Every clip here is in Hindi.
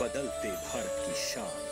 बदलते भारत की शान।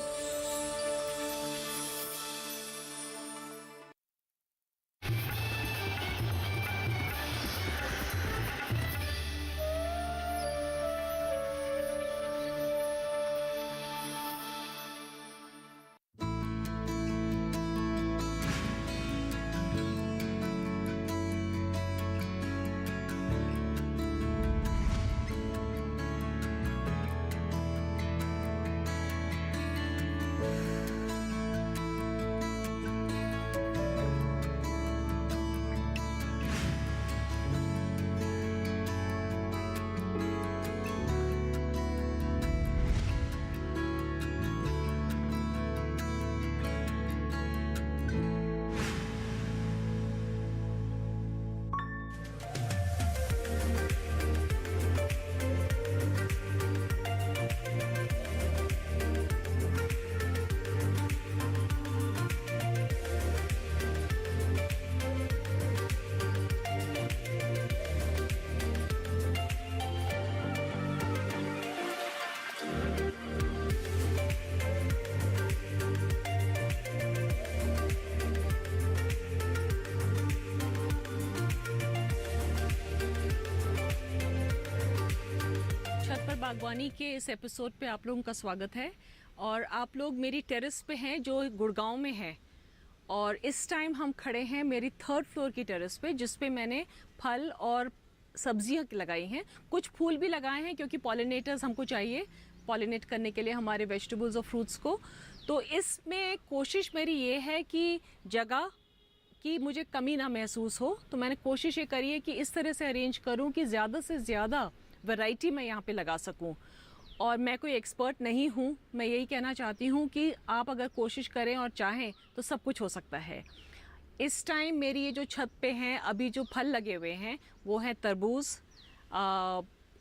बागवानी के इस एपिसोड पे आप लोगों का स्वागत है। और आप लोग मेरी टेरेस पे हैं जो गुड़गांव में है, और इस टाइम हम खड़े हैं मेरी 3rd फ्लोर की टेरेस पे, जिस पे मैंने फल और सब्जियां लगाई हैं। कुछ फूल भी लगाए हैं क्योंकि पॉलिनेटर्स हमको चाहिए पॉलिनेट करने के लिए हमारे वेजिटेबल्स और फ्रूट्स को। तो इसमें कोशिश मेरी ये है कि जगह की मुझे कमी ना महसूस हो, तो मैंने कोशिश ये करी है कि इस तरह से अरेंज करूँ कि ज़्यादा से ज़्यादा वैरायटी मैं यहाँ पे लगा सकूँ। और मैं कोई एक्सपर्ट नहीं हूँ, मैं यही कहना चाहती हूँ कि आप अगर कोशिश करें और चाहें तो सब कुछ हो सकता है। इस टाइम मेरी ये जो छत पे हैं अभी जो फल लगे हुए हैं वो है तरबूज।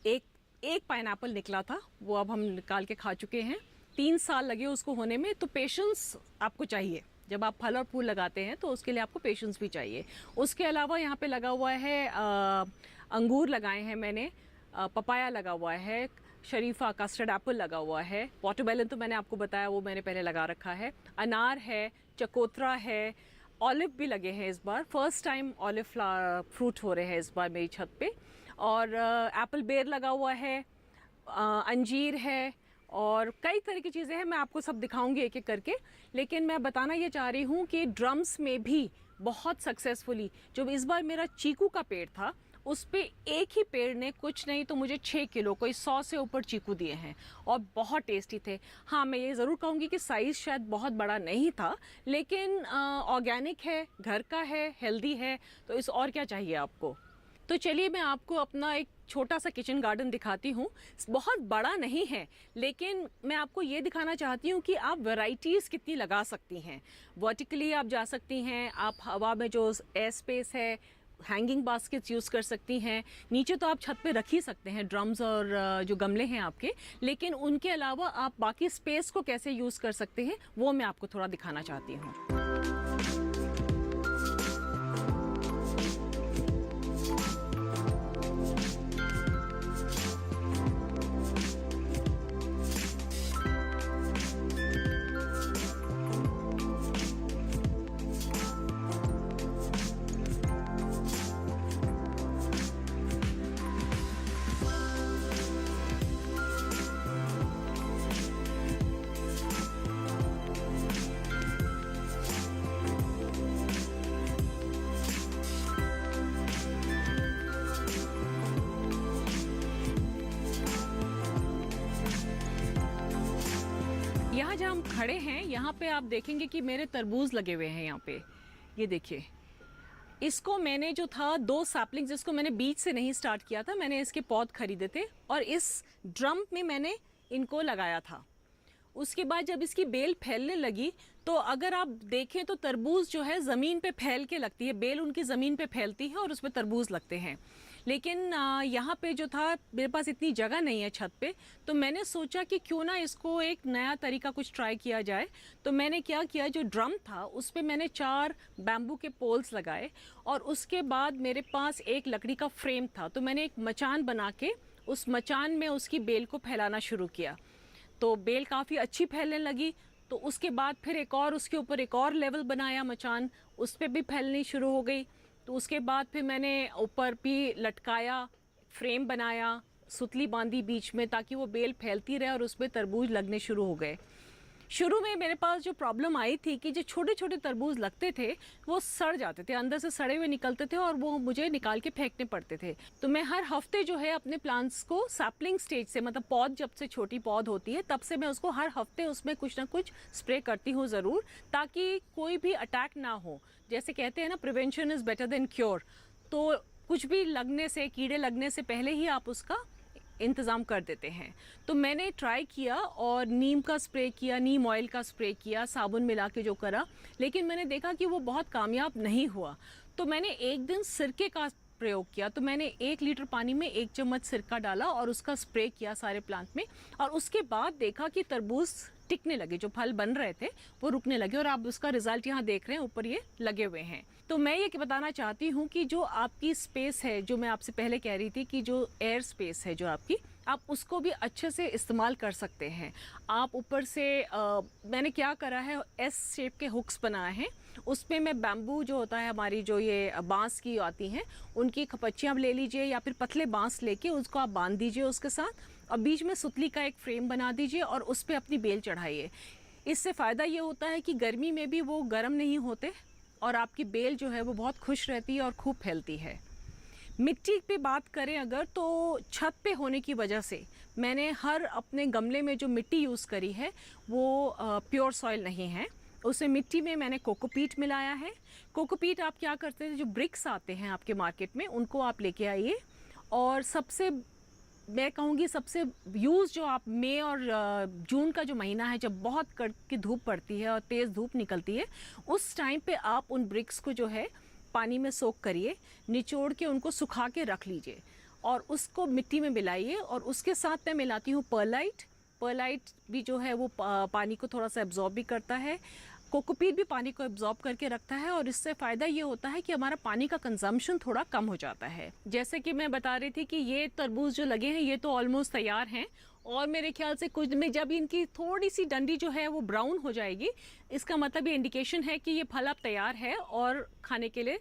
एक पाइनएप्पल निकला था, वो अब हम निकाल के खा चुके हैं। 3 साल लगे उसको होने में, तो पेशेंस आपको चाहिए। जब आप फल और फूल लगाते हैं तो उसके लिए आपको पेशेंस भी चाहिए। उसके अलावा यहाँ पे लगा हुआ है अंगूर लगाए हैं मैंने, पपाया लगा हुआ है, शरीफा कस्टर्ड एप्पल लगा हुआ है, वाटरमेलन तो मैंने आपको बताया वो मैंने पहले लगा रखा है, अनार है, चकोतरा है, ऑलिव भी लगे हैं इस बार। फर्स्ट टाइम ऑलिव फ्रूट हो रहे हैं इस बार मेरी छत पे। और एप्पल बेर लगा हुआ है, अंजीर है और कई तरह की चीज़ें हैं। मैं आपको सब दिखाऊंगी एक एक करके, लेकिन मैं बताना ये चाह रही हूँ कि ड्रम्स में भी बहुत सक्सेसफुली, जो इस बार मेरा चीकू का पेड़ था उस पे एक ही पेड़ ने कुछ नहीं तो मुझे 6 किलो, कोई 100 से ऊपर चीकू दिए हैं और बहुत टेस्टी थे। हाँ, मैं ये ज़रूर कहूँगी कि साइज़ शायद बहुत बड़ा नहीं था, लेकिन ऑर्गेनिक है, घर का है, हेल्दी है, तो इस और क्या चाहिए आपको। तो चलिए मैं आपको अपना एक छोटा सा किचन गार्डन दिखाती हूँ। बहुत बड़ा नहीं है, लेकिन मैं आपको ये दिखाना चाहती हूँ कि आप वैरायटीज़ कितनी लगा सकती हैं। वर्टिकली आप जा सकती हैं, आप हवा में जो एयर स्पेस है, हैंगिंग बास्केट्स यूज़ कर सकती हैं। नीचे तो आप छत पे रख ही सकते हैं ड्रम्स और जो गमले हैं आपके, लेकिन उनके अलावा आप बाकी स्पेस को कैसे यूज़ कर सकते हैं वो मैं आपको थोड़ा दिखाना चाहती हूँ। यहाँ जहाँ हम खड़े हैं यहाँ पे आप देखेंगे कि मेरे तरबूज लगे हुए हैं यहाँ पे। ये देखिए, इसको मैंने जो था 2 सैपलिंग्स, जिसको मैंने बीज से नहीं स्टार्ट किया था, मैंने इसके पौध खरीदे थे और इस ड्रम में मैंने इनको लगाया था। उसके बाद जब इसकी बेल फैलने लगी तो अगर आप देखें तो तरबूज जो है ज़मीन पे फैल के लगती है, बेल उनकी ज़मीन पे फैलती है और उसमें तरबूज लगते हैं। लेकिन यहाँ पे जो था मेरे पास इतनी जगह नहीं है छत पे, तो मैंने सोचा कि क्यों ना इसको एक नया तरीका कुछ ट्राई किया जाए। तो मैंने क्या किया, जो ड्रम था उस पर मैंने 4 बैम्बू के पोल्स लगाए और उसके बाद मेरे पास एक लकड़ी का फ्रेम था, तो मैंने एक मचान बना के उस मचान में उसकी बेल को फैलाना शुरू किया। तो बेल काफ़ी अच्छी फैलने लगी। तो उसके बाद फिर एक और उसके ऊपर एक और लेवल बनाया मचान, उस पर भी फैलनी शुरू हो गई। तो उसके बाद फिर मैंने ऊपर भी लटकाया, फ्रेम बनाया, सुतली बांधी बीच में ताकि वो बेल फैलती रहे और उसमें तरबूज लगने शुरू हो गए। शुरू में मेरे पास जो प्रॉब्लम आई थी कि जो छोटे छोटे तरबूज लगते थे वो सड़ जाते थे, अंदर से सड़े हुए निकलते थे और वो मुझे निकाल के फेंकने पड़ते थे। तो मैं हर हफ्ते जो है अपने प्लांट्स को सैपलिंग स्टेज से, मतलब पौध जब से छोटी पौध होती है तब से मैं उसको हर हफ्ते उसमें कुछ ना कुछ स्प्रे करती हूँ ज़रूर, ताकि कोई भी अटैक ना हो। जैसे कहते हैं ना, prevention is better than cure. तो कुछ भी लगने से, कीड़े लगने से पहले ही आप उसका इंतज़ाम कर देते हैं। तो मैंने ट्राई किया और नीम का स्प्रे किया, नीम ऑयल का स्प्रे किया, साबुन मिला के जो करा, लेकिन मैंने देखा कि वो बहुत कामयाब नहीं हुआ। तो मैंने एक दिन सिरके का प्रयोग किया। तो मैंने 1 लीटर पानी में 1 चम्मच सिरका डाला और उसका स्प्रे किया सारे प्लांट में, और उसके बाद देखा कि तरबूज टिकने लगे, जो फल बन रहे थे वो रुकने लगे, और आप उसका रिजल्ट यहाँ देख रहे हैं, ऊपर ये लगे हुए हैं। तो मैं ये बताना चाहती हूँ कि जो आपकी स्पेस है, जो मैं आपसे पहले कह रही थी कि जो एयर स्पेस है जो आपकी, आप उसको भी अच्छे से इस्तेमाल कर सकते हैं। आप ऊपर से मैंने क्या करा है, एस शेप के हुक्स बनाए हैं, उसमें मैं बैम्बू जो होता है, हमारी जो ये बांस की आती हैं, उनकी खपच्चियाँ ले लीजिए या फिर पतले बांस लेके उसको आप बांध दीजिए उसके साथ, और बीच में सुतली का एक फ्रेम बना दीजिए और उस पर अपनी बेल चढ़ाइए। इससे फ़ायदा ये होता है कि गर्मी में भी वो गर्म नहीं होते और आपकी बेल जो है वो बहुत खुश रहती है और खूब फैलती है। मिट्टी पे बात करें अगर, तो छत पे होने की वजह से मैंने हर अपने गमले में जो मिट्टी यूज़ करी है वो प्योर सॉइल नहीं है। उसमें मिट्टी में मैंने कोकोपीट मिलाया है। कोकोपीट आप क्या करते हैं, जो ब्रिक्स आते हैं आपके मार्केट में, उनको आप लेके आइए, और सबसे मैं कहूँगी सबसे यूज़ जो आप मई और जून का जो महीना है, जब बहुत कड़की धूप पड़ती है और तेज़ धूप निकलती है, उस टाइम पे आप उन ब्रिक्स को जो है पानी में सोक करिए, निचोड़ के उनको सुखा के रख लीजिए और उसको मिट्टी में मिलाइए। और उसके साथ मैं मिलाती हूँ पर्लाइट। पर्लाइट भी जो है वो पानी को थोड़ा सा एब्जॉर्ब भी करता है। कोकोपीट भी पानी को एब्जॉर्ब करके रखता है, और इससे फ़ायदा ये होता है कि हमारा पानी का कंजम्पशन थोड़ा कम हो जाता है। जैसे कि मैं बता रही थी कि ये तरबूज जो लगे हैं ये तो ऑलमोस्ट तैयार हैं, और मेरे ख्याल से कुछ में जब इनकी थोड़ी सी डंडी जो है वो ब्राउन हो जाएगी, इसका मतलब ये इंडिकेशन है कि ये फल अब तैयार है और खाने के लिए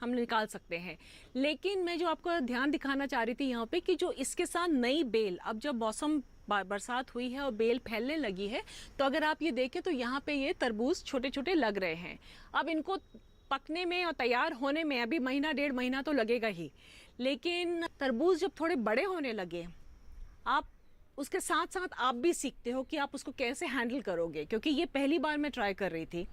हम निकाल सकते हैं। लेकिन मैं जो आपको ध्यान दिखाना चाह रही थी यहाँ पे, कि जो इसके साथ नई बेल, अब जब मौसम बरसात हुई है और बेल फैलने लगी है, तो अगर आप ये देखें तो यहाँ पे ये तरबूज छोटे छोटे लग रहे हैं। अब इनको पकने में और तैयार होने में अभी महीना 1.5 महीना तो लगेगा ही, लेकिन तरबूज जब थोड़े बड़े होने लगे, आप उसके साथ साथ आप भी सीखते हो कि आप उसको कैसे हैंडल करोगे। क्योंकि ये पहली बार मैं ट्राई कर रही थी,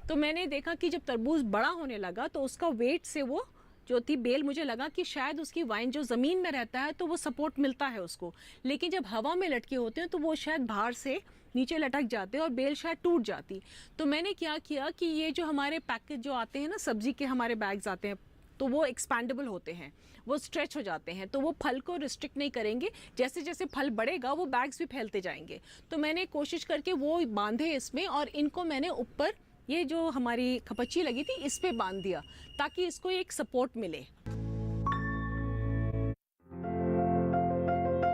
तो मैंने देखा कि जब तरबूज बड़ा होने लगा तो उसका वेट से वो जो थी बेल, मुझे लगा कि शायद उसकी वाइन जो ज़मीन में रहता है तो वो सपोर्ट मिलता है उसको, लेकिन जब हवा में लटके होते हैं तो वो शायद बाहर से नीचे लटक जाते हैं और बेल शायद टूट जाती। तो मैंने क्या किया कि ये जो हमारे पैकेज जो आते हैं ना, सब्जी के हमारे बैग्स आते हैं, तो वो एक्सपैंडेबल होते हैं, वो स्ट्रेच हो जाते हैं, तो वो फल को रिस्ट्रिक्ट नहीं करेंगे। जैसे जैसे फल बढ़ेगा वो बैग्स भी फैलते जाएंगे। तो मैंने कोशिश करके वो बांधे इसमें, और इनको मैंने ऊपर ये जो हमारी खपच्ची लगी थी इस पे बांध दिया, ताकि इसको एक सपोर्ट मिले।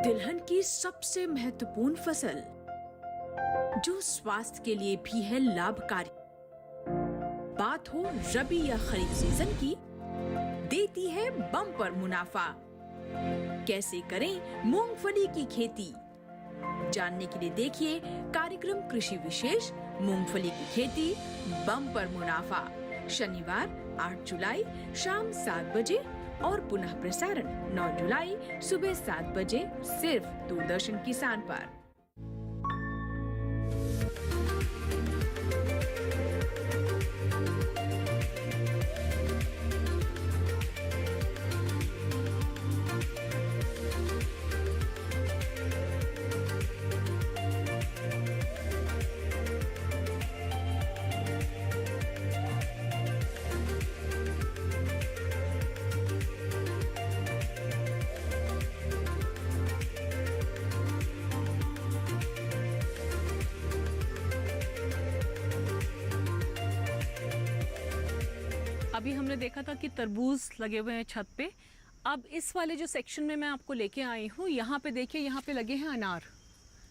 तिलहन की सबसे महत्वपूर्ण फसल, जो स्वास्थ्य के लिए भी है लाभकारी, बात हो रबी या खरीफ सीजन की, देती है बम्पर मुनाफा। कैसे करें मूंगफली की खेती, जानने के लिए देखिए कार्यक्रम कृषि विशेष मूंगफली की खेती बम्पर मुनाफा, शनिवार 8 जुलाई शाम 7 बजे और पुनः प्रसारण 9 जुलाई सुबह 7 बजे सिर्फ दूरदर्शन किसान पर। अभी हमने देखा था कि तरबूज लगे हुए हैं छत पे। अब इस वाले जो सेक्शन में मैं आपको लेके आई हूँ, यहाँ पे देखिए, यहाँ पे लगे हैं अनार।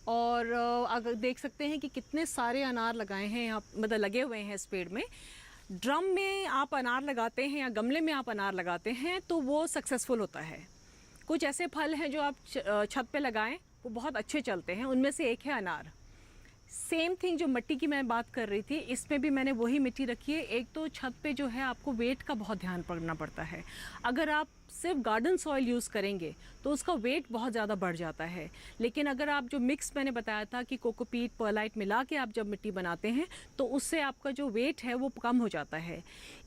और अगर देख सकते हैं कि कितने सारे अनार लगाए हैं यहाँ, मतलब लगे हुए हैं इस पेड़ में। ड्रम में आप अनार लगाते हैं या गमले में आप अनार लगाते हैं तो वो सक्सेसफुल होता है। कुछ ऐसे फल हैं जो आप छत पे लगाएं वो बहुत अच्छे चलते हैं, उनमें से एक है अनार। सेम थिंग जो मिट्टी की मैं बात कर रही थी, इसमें भी मैंने वही मिट्टी रखी है। एक तो छत पे जो है आपको वेट का बहुत ध्यान रखना पड़ता है। अगर आप सिर्फ गार्डन सॉइल यूज़ करेंगे तो उसका वेट बहुत ज़्यादा बढ़ जाता है, लेकिन अगर आप जो मिक्स मैंने बताया था कि कोकोपीट परलाइट मिला के आप जब मिट्टी बनाते हैं तो उससे आपका जो वेट है वो कम हो जाता है।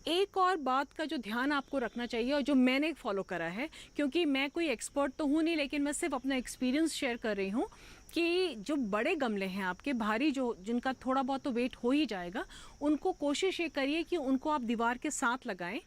एक और बात का जो ध्यान आपको रखना चाहिए और जो मैंने फॉलो करा है, क्योंकि मैं कोई एक्सपर्ट तो हूँ नहीं, लेकिन मैं सिर्फ अपना एक्सपीरियंस शेयर कर रही हूँ कि जो बड़े गमले हैं आपके भारी, जो जिनका थोड़ा बहुत तो वेट हो ही जाएगा, उनको कोशिश ये करिए कि उनको आप दीवार के साथ लगाएं।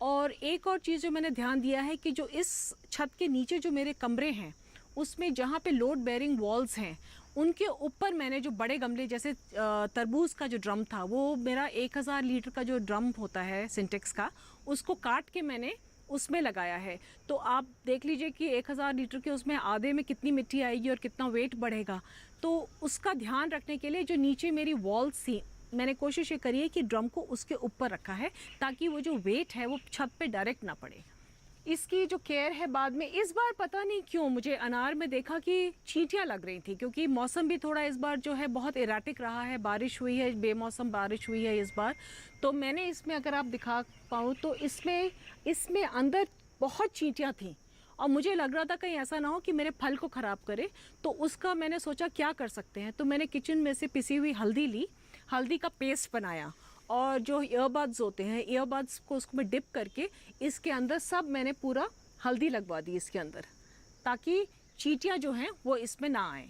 और एक और चीज़ जो मैंने ध्यान दिया है कि जो इस छत के नीचे जो मेरे कमरे हैं उसमें जहाँ पे लोड बेयरिंग वॉल्स हैं उनके ऊपर मैंने जो बड़े गमले, जैसे तरबूज का जो ड्रम था वो मेरा 1000 लीटर का जो ड्रम होता है सिंटेक्स का, उसको काट के मैंने उसमें लगाया है। तो आप देख लीजिए कि 1000 लीटर के उसमें आधे में कितनी मिट्टी आएगी और कितना वेट बढ़ेगा। तो उसका ध्यान रखने के लिए जो नीचे मेरी वॉल्स थी, मैंने कोशिश ये करी है कि ड्रम को उसके ऊपर रखा है ताकि वो जो वेट है वो छत पे डायरेक्ट ना पड़े। इसकी जो केयर है बाद में, इस बार पता नहीं क्यों मुझे अनार में देखा कि चींटियाँ लग रही थी, क्योंकि मौसम भी थोड़ा इस बार जो है बहुत इराटिक रहा है, बारिश हुई है, बेमौसम बारिश हुई है इस बार। तो मैंने इसमें, अगर आप दिखा पाऊँ तो इसमें अंदर बहुत चींटियाँ थीं और मुझे लग रहा था कहीं ऐसा ना हो कि मेरे फल को ख़राब करे। तो उसका मैंने सोचा क्या कर सकते हैं, तो मैंने किचन में से पिसी हुई हल्दी ली, हल्दी का पेस्ट बनाया और जो ईयरबड्स होते हैं, ईयरबड्स को उसमें डिप करके इसके अंदर सब मैंने पूरा हल्दी लगवा दी इसके अंदर, ताकि चींटियाँ जो हैं वो इसमें ना आएँ।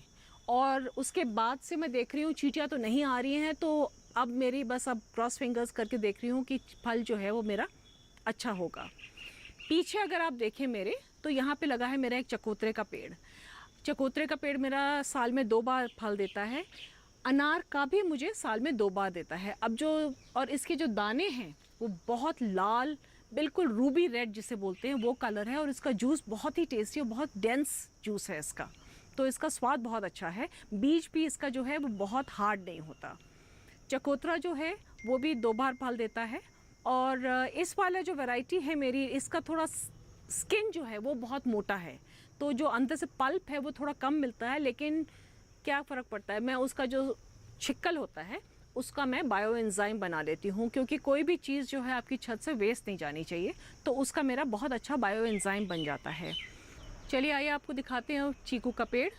और उसके बाद से मैं देख रही हूँ चींटियाँ तो नहीं आ रही हैं, तो अब मेरी बस अब क्रॉस फिंगर्स करके देख रही हूँ कि फल जो है वो मेरा अच्छा होगा। पीछे अगर आप देखें मेरे, तो यहाँ पे लगा है मेरा एक चकोतरे का पेड़। चकोतरे का पेड़ मेरा साल में 2 बार फल देता है। अनार का भी मुझे साल में 2 बार देता है। अब जो, और इसके जो दाने हैं वो बहुत लाल, बिल्कुल रूबी रेड जिसे बोलते हैं वो कलर है, और इसका जूस बहुत ही टेस्टी और बहुत डेंस जूस है इसका, तो इसका स्वाद बहुत अच्छा है। बीज भी इसका जो है वो बहुत हार्ड नहीं होता। चकोतरा जो है वो भी 2 बार फल देता है। और इस वाला जो वैरायटी है मेरी, इसका थोड़ा स्किन जो है वो बहुत मोटा है, तो जो अंदर से पल्प है वो थोड़ा कम मिलता है, लेकिन क्या फ़र्क पड़ता है, मैं उसका जो छिक्कल होता है उसका मैं बायो एंजाइम बना लेती हूँ, क्योंकि कोई भी चीज़ जो है आपकी छत से वेस्ट नहीं जानी चाहिए, तो उसका मेरा बहुत अच्छा बायो एंजाइम बन जाता है। चलिए आइए आपको दिखाते हैं चीकू का पेड़।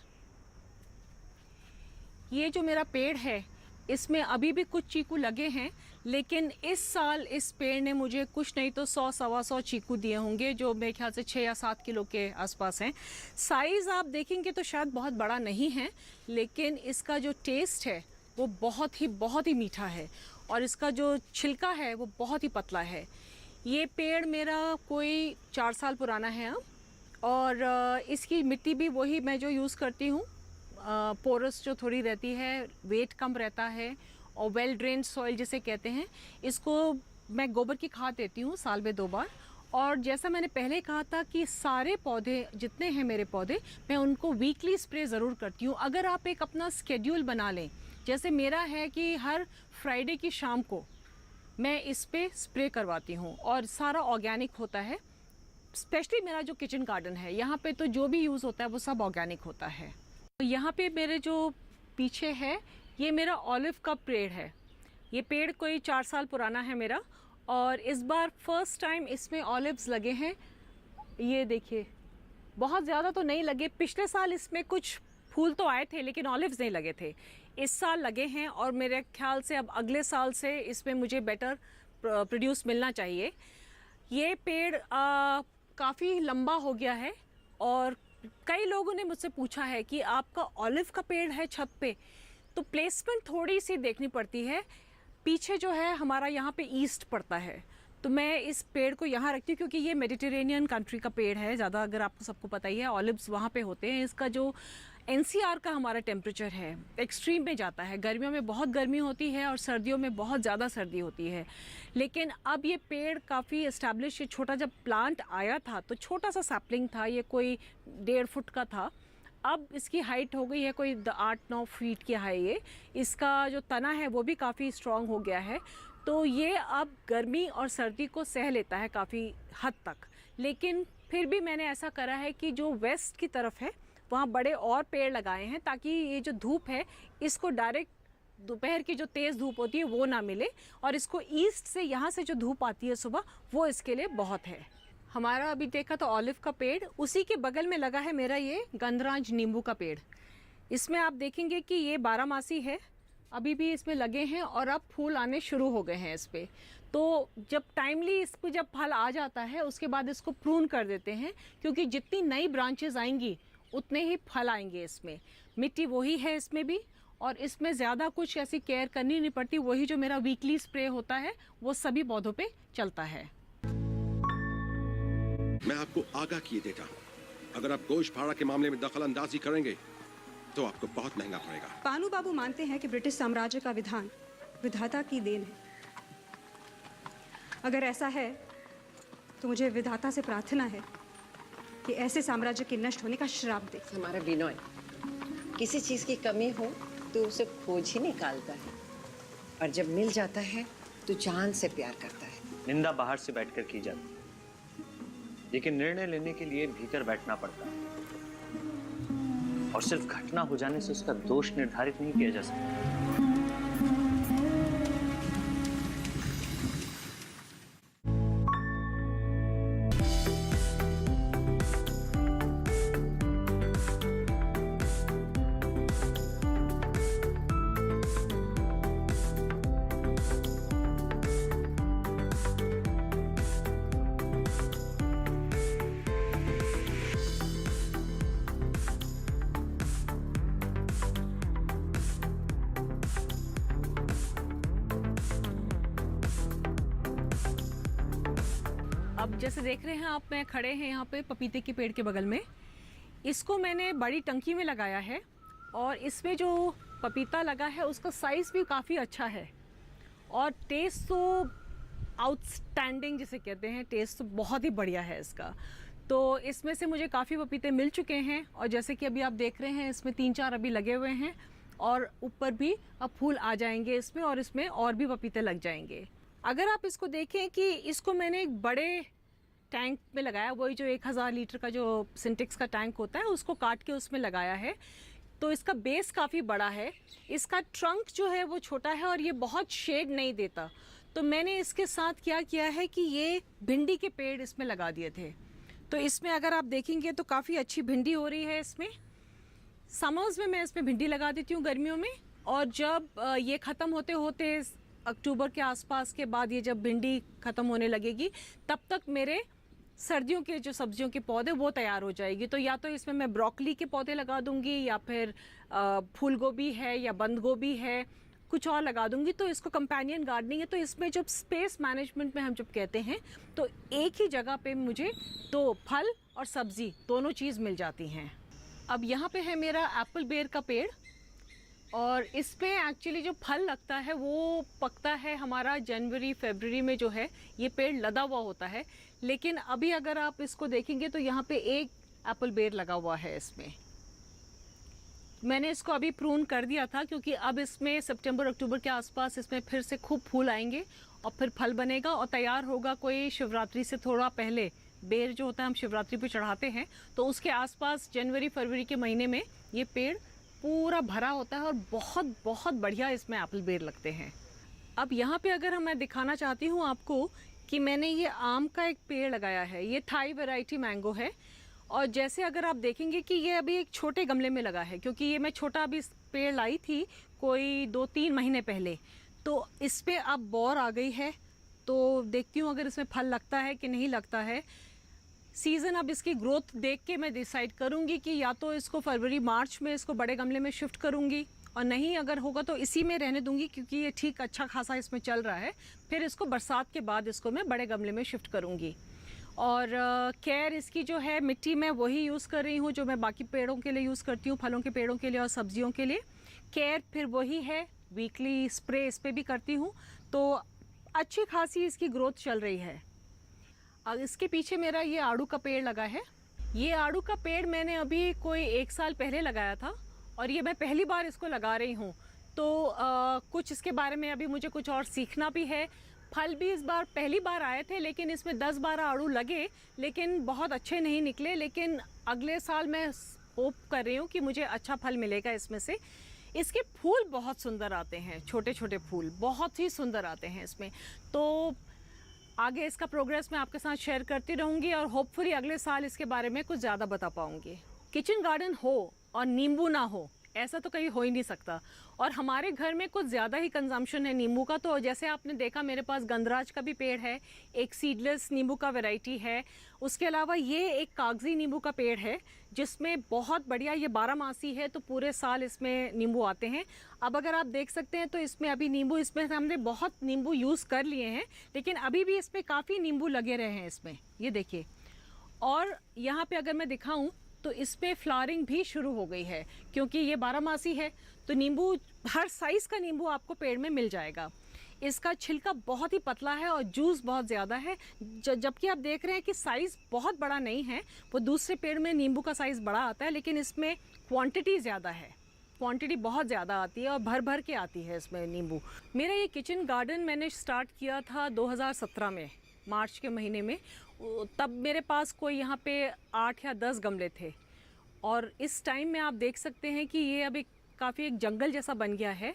ये जो मेरा पेड़ है इसमें अभी भी कुछ चीकू लगे हैं, लेकिन इस साल इस पेड़ ने मुझे कुछ नहीं तो 100-125 चीकू दिए होंगे, जो मेरे ख्याल से 6 या 7 किलो के आसपास हैं। साइज़ आप देखेंगे तो शायद बहुत बड़ा नहीं है, लेकिन इसका जो टेस्ट है वो बहुत ही मीठा है, और इसका जो छिलका है वो बहुत ही पतला है। ये पेड़ मेरा कोई 4 साल पुराना है अब, और इसकी मिट्टी भी वही मैं जो यूज़ करती हूँ, पोरस जो थोड़ी रहती है, वेट कम रहता है, और वेल ड्रेन्ड सॉइल जिसे कहते हैं। इसको मैं गोबर की खाद देती हूँ साल में 2 बार। और जैसा मैंने पहले कहा था कि सारे पौधे जितने हैं मेरे पौधे, मैं उनको वीकली स्प्रे ज़रूर करती हूँ। अगर आप एक अपना स्केड्यूल बना लें, जैसे मेरा है कि हर फ्राइडे की शाम को मैं इस पे स्प्रे करवाती हूँ, और सारा ऑर्गेनिक होता है। स्पेशली मेरा जो किचन गार्डन है यहाँ पे तो जो भी यूज़ होता है वो सब ऑर्गेनिक होता है। यहाँ पे मेरे जो पीछे है ये मेरा ऑलिव का पेड़ है। ये पेड़ कोई 4 साल पुराना है मेरा, और इस बार फर्स्ट टाइम इसमें ऑलिव्स लगे हैं। ये देखिए, बहुत ज़्यादा तो नहीं लगे, पिछले साल इसमें कुछ फूल तो आए थे लेकिन ऑलिव्स नहीं लगे थे। इस साल लगे हैं, और मेरे ख्याल से अब अगले साल से इसमें मुझे बेटर प्रोड्यूस मिलना चाहिए। ये पेड़ काफ़ी लंबा हो गया है, और कई लोगों ने मुझसे पूछा है कि आपका ऑलिव का पेड़ है छत पे, तो प्लेसमेंट थोड़ी सी देखनी पड़ती है। पीछे जो है हमारा यहाँ पे ईस्ट पड़ता है, तो मैं इस पेड़ को यहाँ रखती हूँ क्योंकि ये मेडिटेरेनियन कंट्री का पेड़ है ज़्यादा, अगर आपको सबको पता ही है, ऑलिव्स वहाँ पे होते हैं। इसका जो NCR का हमारा टेम्परेचर है एक्सट्रीम में जाता है, गर्मियों में बहुत गर्मी होती है और सर्दियों में बहुत ज़्यादा सर्दी होती है। लेकिन अब ये पेड़ काफ़ी इस्टेब्लिश, छोटा जब प्लांट आया था तो छोटा सा सैपलिंग था, ये कोई 1.5 फुट का था। अब इसकी हाइट हो गई है कोई 8-9 फीट की है ये। इसका जो तना है वो भी काफ़ी स्ट्रॉन्ग हो गया है, तो ये अब गर्मी और सर्दी को सह लेता है काफ़ी हद तक। लेकिन फिर भी मैंने ऐसा करा है कि जो वेस्ट की तरफ है वहाँ बड़े और पेड़ लगाए हैं, ताकि ये जो धूप है इसको डायरेक्ट दोपहर की जो तेज़ धूप होती है वो ना मिले, और इसको ईस्ट से यहाँ से जो धूप आती है सुबह वो इसके लिए बहुत है। हमारा अभी देखा तो ऑलिव का पेड़, उसी के बगल में लगा है मेरा ये गंधराज नींबू का पेड़। इसमें आप देखेंगे कि ये 12 है, अभी भी इसमें लगे हैं और अब फूल आने शुरू हो गए हैं इस पर। तो जब टाइमली इस पर जब फल आ जाता है उसके बाद इसको प्रून कर देते हैं, क्योंकि जितनी नई ब्रांचेस आएंगी उतने ही फल आएंगे इसमें। मिट्टी वही है इसमें भी, और इसमें ज़्यादा कुछ ऐसी केयर करनी नहीं पड़ती। वही जो मेरा वीकली स्प्रे होता है वो सभी पौधों पे चलता है। मैं आपको आगाह किए देता हूँ, अगर आप गोश्त फाड़ा के मामले में दखल अंदाजी करेंगे तो आपको बहुत महंगा पड़ेगा। पानू बाबू मानते हैं कि ब्रिटिश साम्राज्य का विधान विधाता की देन है। अगर ऐसा है तो मुझे विधाता से प्रार्थना है कि ऐसे साम्राज्य के नष्ट होने का श्राप दे। हमारा बिनोय किसी चीज की कमी हो तो उसे खोज ही निकालता है, और जब मिल जाता है तो जान से प्यार करता है। निंदा बाहर से बैठकर की जाती, लेकिन निर्णय लेने के लिए भीतर बैठना पड़ता है, और सिर्फ घटना हो जाने से उसका दोष निर्धारित नहीं किया जा सकता। अब जैसे देख रहे हैं आप, मैं खड़े हैं यहाँ पे पपीते के पेड़ के बगल में। इसको मैंने बड़ी टंकी में लगाया है, और इसमें जो पपीता लगा है उसका साइज़ भी काफ़ी अच्छा है, और टेस्ट तो आउटस्टैंडिंग जिसे कहते हैं, टेस्ट तो बहुत ही बढ़िया है इसका। तो इसमें से मुझे काफ़ी पपीते मिल चुके हैं, और जैसे कि अभी आप देख रहे हैं इसमें 3-4 अभी लगे हुए हैं, और ऊपर भी अब फूल आ जाएंगे इसमें, और इसमें और भी पपीते लग जाएंगे। अगर आप इसको देखें कि इसको मैंने एक बड़े टैंक में लगाया, वही जो 1000 लीटर का जो सिंटेक्स का टैंक होता है उसको काट के उसमें लगाया है। तो इसका बेस काफ़ी बड़ा है, इसका ट्रंक जो है वो छोटा है, और ये बहुत शेड नहीं देता। तो मैंने इसके साथ क्या किया है कि ये भिंडी के पेड़ इसमें लगा दिए थे। तो इसमें अगर आप देखेंगे तो काफ़ी अच्छी भिंडी हो रही है इसमें। समर्स में मैं इसमें भिंडी लगा देती हूँ गर्मियों में, और जब ये ख़त्म होते होते अक्टूबर के आसपास के बाद ये जब भिंडी ख़त्म होने लगेगी, तब तक मेरे सर्दियों के जो सब्जियों के पौधे वो तैयार हो जाएगी। तो या तो इसमें मैं ब्रोकली के पौधे लगा दूंगी, या फिर फूल गोभी है या बंद गोभी है, कुछ और लगा दूंगी। तो इसको कंपेनियन गार्डनिंग है। तो इसमें जब स्पेस मैनेजमेंट में हम जब कहते हैं तो एक ही जगह पे मुझे तो फल और सब्जी दोनों चीज़ मिल जाती हैं। अब यहाँ पे है मेरा एप्पल बेर का पेड़, और इस पे एक्चुअली जो फल लगता है वो पकता है हमारा जनवरी-फरवरी में। जो है ये पेड़ लदा हुआ होता है, लेकिन अभी अगर आप इसको देखेंगे तो यहाँ पे एक एप्पल बेर लगा हुआ है इसमें। मैंने इसको अभी प्रून कर दिया था, क्योंकि अब इसमें सितंबर-अक्टूबर के आसपास इसमें फिर से खूब फूल आएंगे और फिर फल बनेगा और तैयार होगा। कोई शिवरात्रि से थोड़ा पहले बेर जो होता है हम शिवरात्रि पे चढ़ाते हैं, तो उसके आसपास जनवरी-फरवरी के महीने में ये पेड़ पूरा भरा होता है, और बहुत बहुत बढ़िया इसमें एप्पल बेर लगते हैं। अब यहाँ पे अगर मैं दिखाना चाहती हूँ आपको कि मैंने ये आम का एक पेड़ लगाया है। ये थाई वैरायटी मैंगो है, और जैसे अगर आप देखेंगे कि ये अभी एक छोटे गमले में लगा है, क्योंकि ये मैं छोटा अभी पेड़ लाई थी कोई 2-3 महीने पहले। तो इस पर अब बौर आ गई है, तो देखती हूँ अगर इसमें फल लगता है कि नहीं लगता है। सीज़न अब इसकी ग्रोथ देख के मैं डिसाइड करूँगी कि या तो इसको फरवरी-मार्च में इसको बड़े गमले में शिफ्ट करूँगी, और नहीं अगर होगा तो इसी में रहने दूँगी, क्योंकि ये ठीक अच्छा खासा इसमें चल रहा है। फिर इसको बरसात के बाद इसको मैं बड़े गमले में शिफ्ट करूँगी। और केयर इसकी जो है मिट्टी में वही यूज़ कर रही हूँ जो मैं बाकी पेड़ों के लिए यूज़ करती हूँ, फलों के पेड़ों के लिए और सब्जियों के लिए। केयर फिर वही है, वीकली स्प्रे इस पर भी करती हूँ, तो अच्छी खासी इसकी ग्रोथ चल रही है। अब इसके पीछे मेरा ये आड़ू का पेड़ लगा है, ये आड़ू का पेड़ मैंने अभी कोई 1 साल पहले लगाया था और ये मैं पहली बार इसको लगा रही हूँ। तो कुछ इसके बारे में अभी मुझे कुछ और सीखना भी है। फल भी इस बार पहली बार आए थे, लेकिन इसमें 10-12 आड़ू लगे, लेकिन बहुत अच्छे नहीं निकले। लेकिन अगले साल मैं होप कर रही हूँ कि मुझे अच्छा फल मिलेगा इसमें से। इसके फूल बहुत सुंदर आते हैं, छोटे छोटे फूल बहुत ही सुंदर आते हैं इसमें। तो आगे इसका प्रोग्रेस मैं आपके साथ शेयर करती रहूँगी और होपफुली अगले साल इसके बारे में कुछ ज़्यादा बता पाऊँगी। किचन गार्डन हो और नींबू ना हो, ऐसा तो कहीं हो ही नहीं सकता। और हमारे घर में कुछ ज़्यादा ही कंजम्पशन है नींबू का। तो जैसे आपने देखा मेरे पास गंधराज का भी पेड़ है, एक सीडलेस नींबू का वैरायटी है। उसके अलावा ये एक कागजी नींबू का पेड़ है जिसमें बहुत बढ़िया, ये 12 है, तो पूरे साल इसमें नींबू आते हैं। अब अगर आप देख सकते हैं तो इसमें अभी नींबू, इसमें हमने बहुत नींबू यूज़ कर लिए हैं, लेकिन अभी भी इसमें काफ़ी नींबू लगे रहे हैं इसमें, ये देखिए। और यहाँ पे अगर मैं दिखाऊं तो इस पे फ्लावरिंग भी शुरू हो गई है, क्योंकि ये 12 है। तो नींबू, हर साइज़ का नींबू आपको पेड़ में मिल जाएगा। इसका छिलका बहुत ही पतला है और जूस बहुत ज़्यादा है, जबकि आप देख रहे हैं कि साइज़ बहुत बड़ा नहीं है। वो दूसरे पेड़ में नींबू का साइज़ बड़ा आता है, लेकिन इसमें क्वांटिटी ज़्यादा है, क्वांटिटी बहुत ज़्यादा आती है और भर भर के आती है इसमें नींबू। मेरा ये किचन गार्डन मैंने स्टार्ट किया था 2017 में, मार्च के महीने में। तब मेरे पास कोई यहाँ पे 8 या 10 गमले थे और इस टाइम में आप देख सकते हैं कि ये अभी काफ़ी एक जंगल जैसा बन गया है।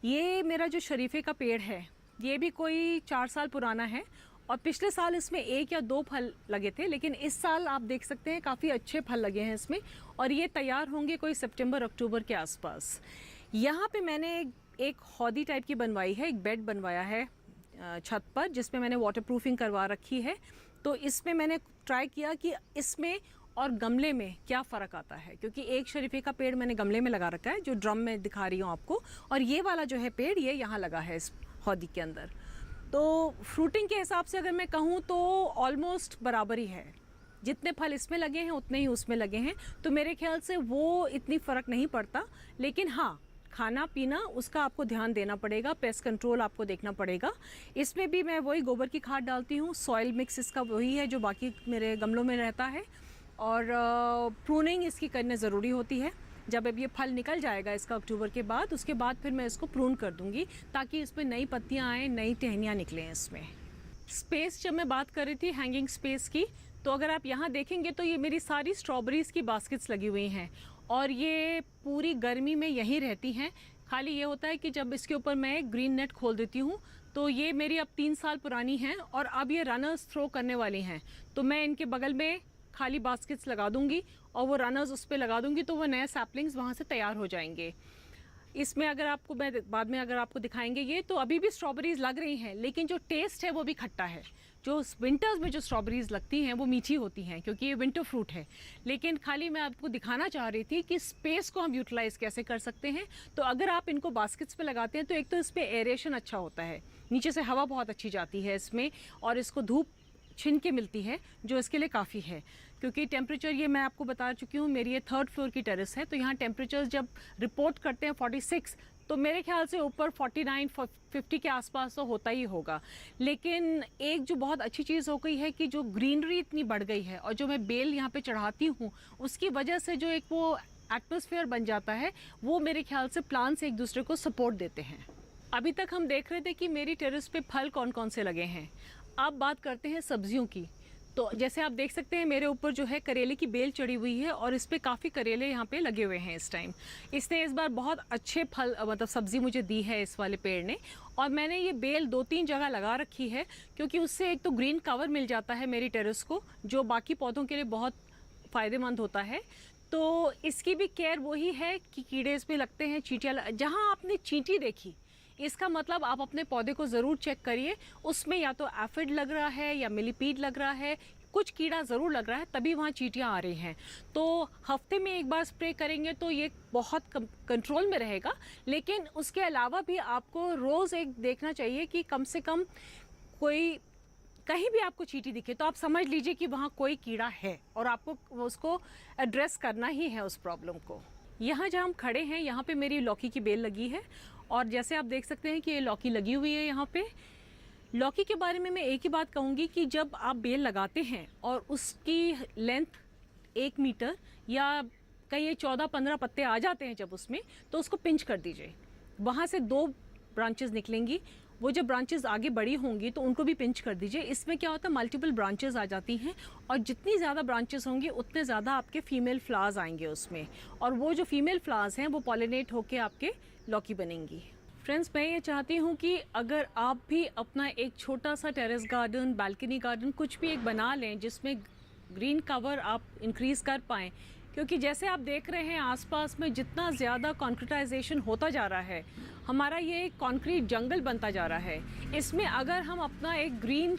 ये मेरा जो शरीफे का पेड़ है, ये भी कोई 4 साल पुराना है और पिछले साल इसमें 1 या 2 फल लगे थे, लेकिन इस साल आप देख सकते हैं काफ़ी अच्छे फल लगे हैं इसमें और ये तैयार होंगे कोई सितंबर-अक्टूबर के आसपास। यहाँ पे मैंने एक हौदी टाइप की बनवाई है, एक बेड बनवाया है छत पर, जिसमें मैंने वाटरप्रूफिंग करवा रखी है। तो इसमें मैंने ट्राई किया कि इसमें और गमले में क्या फ़र्क आता है, क्योंकि एक शरीफे का पेड़ मैंने गमले में लगा रखा है जो ड्रम में दिखा रही हूँ आपको, और ये वाला जो है पेड़ ये यहाँ लगा है इस हौदी के अंदर। तो फ्रूटिंग के हिसाब से अगर मैं कहूँ तो ऑलमोस्ट बराबर ही है, जितने फल इसमें लगे हैं उतने ही उसमें लगे हैं। तो मेरे ख्याल से वो इतनी फ़र्क नहीं पड़ता, लेकिन हाँ, खाना पीना उसका आपको ध्यान देना पड़ेगा, पेस्ट कंट्रोल आपको देखना पड़ेगा। इसमें भी मैं वही गोबर की खाद डालती हूँ, सॉइल मिक्स इसका वही है जो बाकी मेरे गमलों में रहता है, और प्रूनिंग इसकी करने ज़रूरी होती है। जब अब ये फल निकल जाएगा इसका अक्टूबर के बाद, उसके बाद फिर मैं इसको प्रून कर दूँगी ताकि इसमें नई पत्तियाँ आएँ, नई टहनियाँ निकलें इसमें। स्पेस, जब मैं बात कर रही थी हैंगिंग स्पेस की, तो अगर आप यहाँ देखेंगे तो ये मेरी सारी स्ट्रॉबेरीज़ की बास्केट्स लगी हुई हैं और ये पूरी गर्मी में यहीं रहती हैं। खाली ये होता है कि जब इसके ऊपर मैं ग्रीन नेट खोल देती हूँ तो ये मेरी अब 3 साल पुरानी हैं और अब ये रनर्स थ्रो करने वाली हैं, तो मैं इनके बगल में खाली बास्केट्स लगा दूँगी और वो रनर्स उस पर लगा दूँगी, तो वो नए सैपलिंग्स वहाँ से तैयार हो जाएंगे। इसमें अगर आपको मैं बाद में अगर आपको दिखाएंगे ये, तो अभी भी स्ट्रॉबेरीज़ लग रही हैं, लेकिन जो टेस्ट है वो भी खट्टा है। जो विंटर्स में जो स्ट्रॉबेरीज़ लगती हैं वो मीठी होती हैं, क्योंकि ये विंटर फ्रूट है। लेकिन खाली मैं आपको दिखाना चाह रही थी कि स्पेस को हम यूटिलाइज़ कैसे कर सकते हैं। तो अगर आप इनको बास्केट्स पे लगाते हैं तो एक तो इस पर एरेशन अच्छा होता है, नीचे से हवा बहुत अच्छी जाती है इसमें, और इसको धूप छिन के मिलती है जो इसके लिए काफ़ी है। क्योंकि टेम्परेचर, ये मैं आपको बता चुकी हूँ, मेरी ये 3rd फ्लोर की टेरेस है, तो यहाँ टेम्परेचर जब रिपोर्ट करते हैं 46, तो मेरे ख्याल से ऊपर 49-50 के आसपास तो होता ही होगा। लेकिन एक जो बहुत अच्छी चीज़ हो गई है कि जो ग्रीनरी इतनी बढ़ गई है और जो मैं बेल यहाँ पे चढ़ाती हूँ उसकी वजह से जो एक वो एटमॉस्फेयर बन जाता है, वो मेरे ख्याल से प्लांट्स एक दूसरे को सपोर्ट देते हैं। अभी तक हम देख रहे थे कि मेरी टेरेस पे फल कौन कौन से लगे हैं। अब बात करते हैं सब्जियों की। तो जैसे आप देख सकते हैं मेरे ऊपर जो है करेले की बेल चढ़ी हुई है और इस पे काफ़ी करेले यहाँ पे लगे हुए हैं इस टाइम। इसने इस बार बहुत अच्छे फल, मतलब सब्ज़ी मुझे दी है इस वाले पेड़ ने, और मैंने ये बेल 2-3 जगह लगा रखी है, क्योंकि उससे एक तो ग्रीन कवर मिल जाता है मेरी टेरेस को, जो बाकी पौधों के लिए बहुत फ़ायदेमंद होता है। तो इसकी भी केयर वही है कि कीड़े इसमें लगते हैं, चींटियाँ। जहाँ आपने चींटी देखी, इसका मतलब आप अपने पौधे को ज़रूर चेक करिए, उसमें या तो एफिड लग रहा है या मिलीपीड लग रहा है, कुछ कीड़ा ज़रूर लग रहा है, तभी वहाँ चींटियाँ आ रही हैं। तो हफ्ते में एक बार स्प्रे करेंगे तो ये बहुत कंट्रोल में रहेगा। लेकिन उसके अलावा भी आपको रोज़ एक देखना चाहिए कि कम से कम कोई, कहीं भी आपको चींटी दिखे तो आप समझ लीजिए कि वहाँ कोई कीड़ा है और आपको उसको एड्रेस करना ही है उस प्रॉब्लम को। यहाँ जहाँ हम खड़े हैं यहाँ पे मेरी लौकी की बेल लगी है, और जैसे आप देख सकते हैं कि ये लौकी लगी हुई है यहाँ पे। लौकी के बारे में मैं एक ही बात कहूँगी कि जब आप बेल लगाते हैं और उसकी लेंथ 1 मीटर या कहीं 14-15 पत्ते आ जाते हैं जब उसमें, तो उसको पिंच कर दीजिए। वहाँ से 2 ब्रांचेस निकलेंगी, वो जब ब्रांचेस आगे बड़ी होंगी तो उनको भी पिंच कर दीजिए। इसमें क्या होता है, मल्टीपल ब्रांचेस आ जाती हैं और जितनी ज़्यादा ब्रांचेस होंगी उतने ज़्यादा आपके फीमेल फ्लावर्स आएंगे उसमें, और वो जो फीमेल फ्लावर्स हैं वो पॉलिनेट होकर आपके लौकी बनेंगी। फ्रेंड्स, मैं ये चाहती हूँ कि अगर आप भी अपना एक छोटा सा टेरेस गार्डन, बालकनी गार्डन कुछ भी एक बना लें जिसमें ग्रीन कवर आप इंक्रीज़ कर पाएँ, क्योंकि जैसे आप देख रहे हैं आसपास में जितना ज़्यादा कॉन्क्रीटाइजेशन होता जा रहा है, हमारा ये एक कॉन्क्रीट जंगल बनता जा रहा है। इसमें अगर हम अपना एक ग्रीन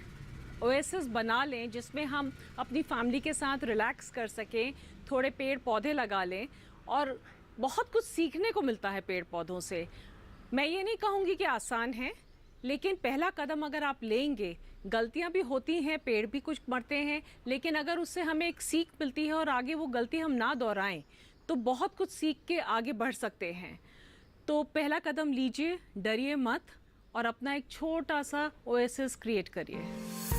ओएसिस बना लें जिसमें हम अपनी फैमिली के साथ रिलैक्स कर सकें, थोड़े पेड़ पौधे लगा लें, और बहुत कुछ सीखने को मिलता है पेड़ पौधों से। मैं ये नहीं कहूँगी कि आसान है, लेकिन पहला कदम अगर आप लेंगे, गलतियां भी होती हैं, पेड़ भी कुछ मरते हैं, लेकिन अगर उससे हमें एक सीख मिलती है और आगे वो गलती हम ना दोहराएं तो बहुत कुछ सीख के आगे बढ़ सकते हैं। तो पहला कदम लीजिए, डरिए मत और अपना एक छोटा सा ओएसिस क्रिएट करिए।